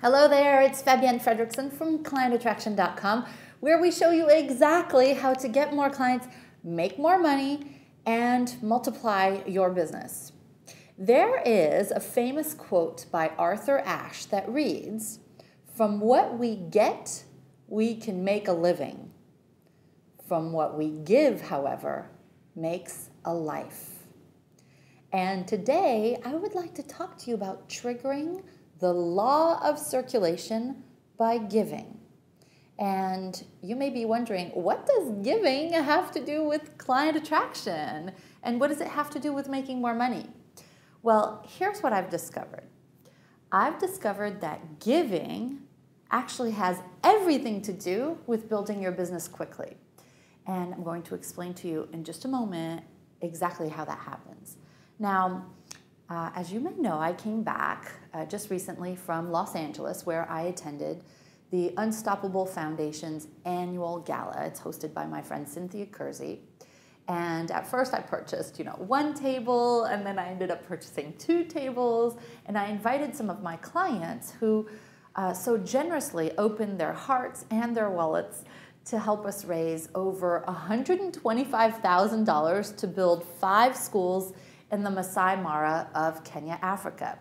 Hello there, it's Fabienne from clientattraction.com, where we show you exactly how to get more clients, make more money, and multiply your business. There is a famous quote by Arthur Ashe that reads, "From what we get, we can make a living. From what we give, however, makes a life." And today, I would like to talk to you about triggering the law of circulation by giving. And you may be wondering, what does giving have to do with client attraction? And what does it have to do with making more money? Well, here's what I've discovered. I've discovered that giving actually has everything to do with building your business quickly. And I'm going to explain to you in just a moment exactly how that happens. Now, as you may know, I came back just recently from Los Angeles, where I attended the Unstoppable Foundation's annual gala. It's hosted by my friend Cynthia Kersey. And at first I purchased, one table, and then I ended up purchasing 2 tables. And I invited some of my clients who so generously opened their hearts and their wallets to help us raise over $125,000 to build 5 schools in the Masai Mara of Kenya, Africa.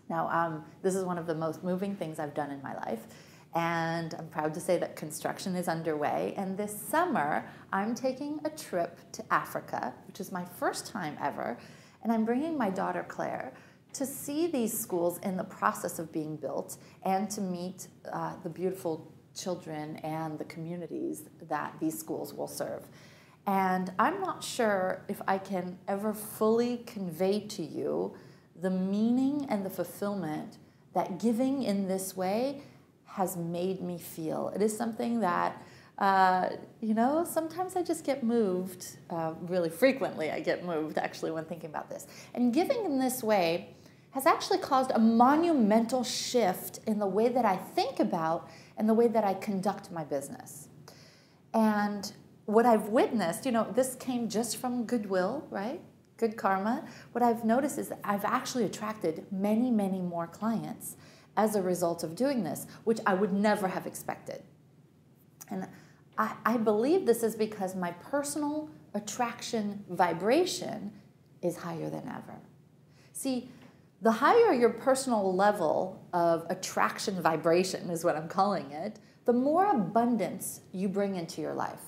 Now, this is one of the most moving things I've done in my life, and I'm proud to say that construction is underway, and this summer, I'm taking a trip to Africa, which is my first time ever, and I'm bringing my daughter Claire to see these schools in the process of being built and to meet the beautiful children and the communities that these schools will serve. And I'm not sure if I can ever fully convey to you the meaning and the fulfillment that giving in this way has made me feel. It is something that, sometimes I just get moved, really frequently I get moved actually when thinking about this. And giving in this way has actually caused a monumental shift in the way that I think about and the way that I conduct my business. And what I've witnessed, this came just from goodwill, right? Good karma. What I've noticed is that I've actually attracted many, many more clients as a result of doing this, which I would never have expected. And I believe this is because my personal attraction vibration is higher than ever. See, the higher your personal level of attraction vibration is what I'm calling it, the more abundance you bring into your life.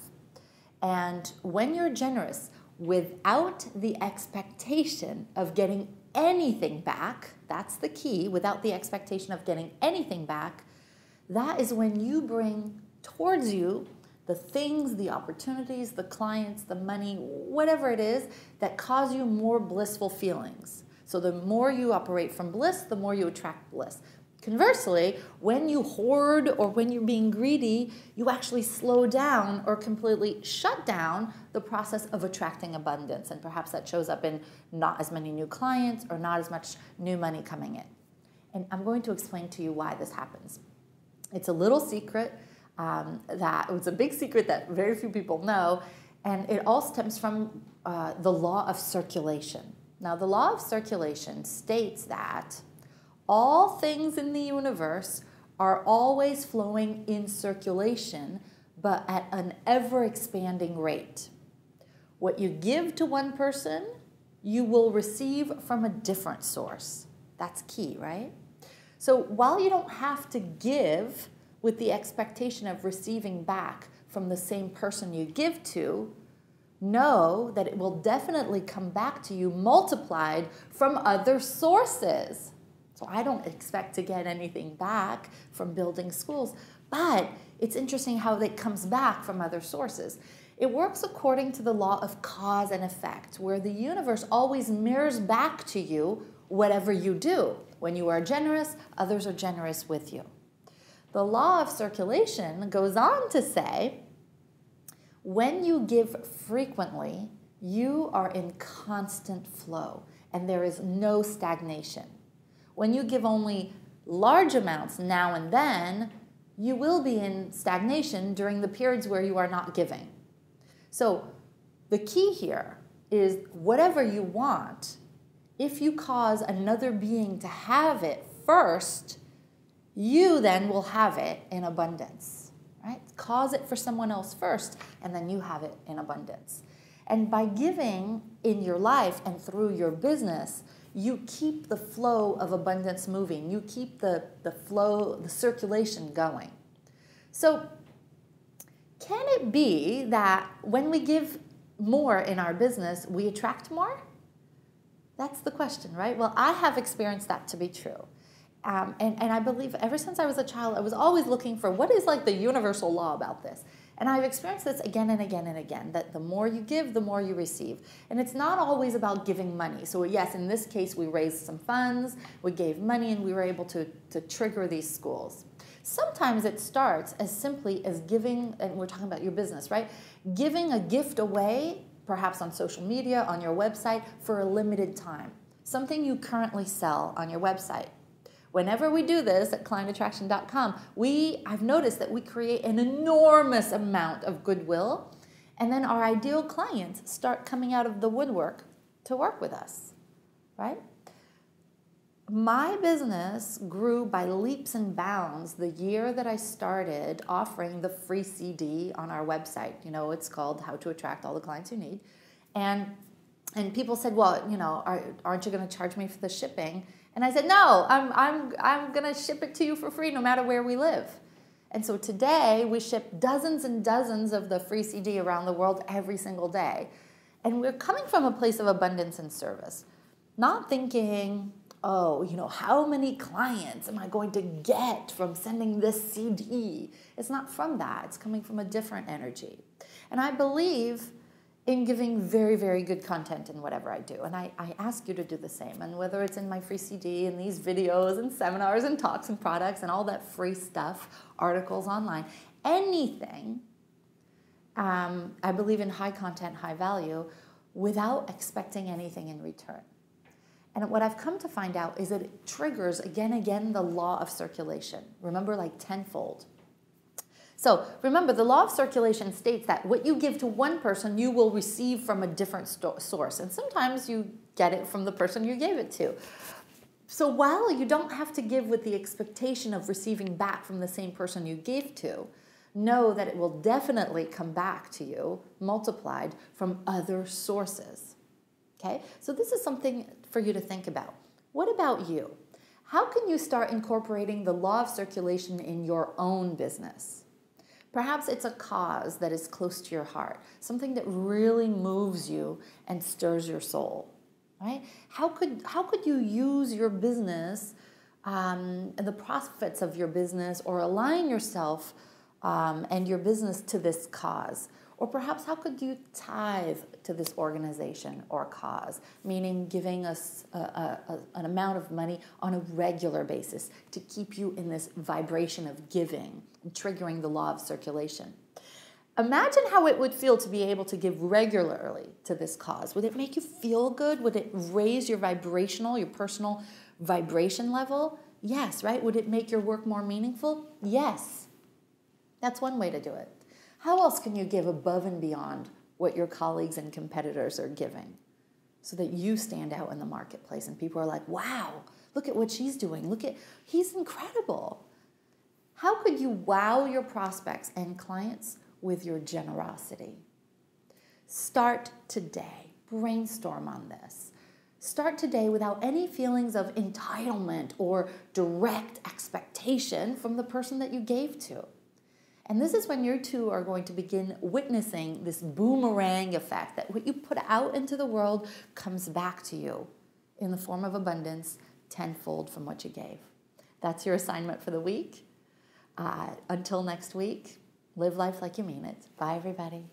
And when you're generous without the expectation of getting anything back, that's the key, without the expectation of getting anything back, that is when you bring towards you the things, the opportunities, the clients, the money, whatever it is that cause you more blissful feelings. So the more you operate from bliss, the more you attract bliss. Conversely, when you hoard or when you're being greedy, you actually slow down or completely shut down the process of attracting abundance. And perhaps that shows up in not as many new clients or not as much new money coming in. And I'm going to explain to you why this happens. It's a little secret it's a big secret that very few people know, and it all stems from the law of circulation. Now, the law of circulation states that all things in the universe are always flowing in circulation, but at an ever-expanding rate. What you give to one person, you will receive from a different source. That's key, right? So while you don't have to give with the expectation of receiving back from the same person you give to, know that it will definitely come back to you multiplied from other sources. So I don't expect to get anything back from building schools, but it's interesting how it comes back from other sources. It works according to the law of cause and effect, where the universe always mirrors back to you whatever you do. When you are generous, others are generous with you. The law of circulation goes on to say, when you give frequently, you are in constant flow, and there is no stagnation. When you give only large amounts now and then, you will be in stagnation during the periods where you are not giving. So the key here is whatever you want, if you cause another being to have it first, you then will have it in abundance, right? Cause it for someone else first, and then you have it in abundance. And by giving in your life and through your business, you keep the flow of abundance moving. You keep the flow, the circulation going. So can it be that when we give more in our business, we attract more? That's the question, right? Well, I have experienced that to be true. And I believe ever since I was a child, I was always looking for what is like the universal law about this. And I've experienced this again and again and again, that the more you give, the more you receive. And it's not always about giving money. So yes, in this case, we raised some funds, we gave money, and we were able to trigger these schools. Sometimes it starts as simply as giving, and we're talking about your business, right? Giving a gift away, perhaps on social media, on your website, for a limited time. Something you currently sell on your website. Whenever we do this at clientattraction.com, I've noticed that we create an enormous amount of goodwill, and then our ideal clients start coming out of the woodwork to work with us, right? My business grew by leaps and bounds the year that I started offering the free CD on our website. You know, it's called How to Attract All the Clients You Need. And people said, well, you know, aren't you going to charge me for the shipping? And I said, no, I'm going to ship it to you for free no matter where we live. And so today we ship dozens and dozens of the free CD around the world every single day. And we're coming from a place of abundance and service, not thinking, oh, you know, how many clients am I going to get from sending this CD? It's not from that. It's coming from a different energy. And I believe in giving very, very good content in whatever I do. And I ask you to do the same. And whether it's in my free CD and these videos and seminars and talks and products and all that free stuff, articles online, anything, I believe in high content, high value, without expecting anything in return. And what I've come to find out is that it triggers again and again the law of circulation. Remember, like tenfold. So remember, the law of circulation states that what you give to one person, you will receive from a different source. And sometimes you get it from the person you gave it to. So while you don't have to give with the expectation of receiving back from the same person you gave to, know that it will definitely come back to you multiplied from other sources. Okay? So this is something for you to think about. What about you? How can you start incorporating the law of circulation in your own business? Perhaps it's a cause that is close to your heart, something that really moves you and stirs your soul, right? How could you use your business and the profits of your business, or align yourself and your business to this cause? Or perhaps how could you tithe to this organization or cause, meaning giving us an amount of money on a regular basis to keep you in this vibration of giving and triggering the law of circulation. Imagine how it would feel to be able to give regularly to this cause. Would it make you feel good? Would it raise your personal vibration level? Yes, right? Would it make your work more meaningful? Yes. That's one way to do it. How else can you give above and beyond what your colleagues and competitors are giving so that you stand out in the marketplace and people are like, wow, look at what she's doing. He's incredible. How could you wow your prospects and clients with your generosity? Start today. Brainstorm on this. Start today without any feelings of entitlement or direct expectation from the person that you gave to. And this is when you two are going to begin witnessing this boomerang effect, that what you put out into the world comes back to you in the form of abundance, tenfold from what you gave. That's your assignment for the week. Until next week, live life like you mean it. Bye, everybody.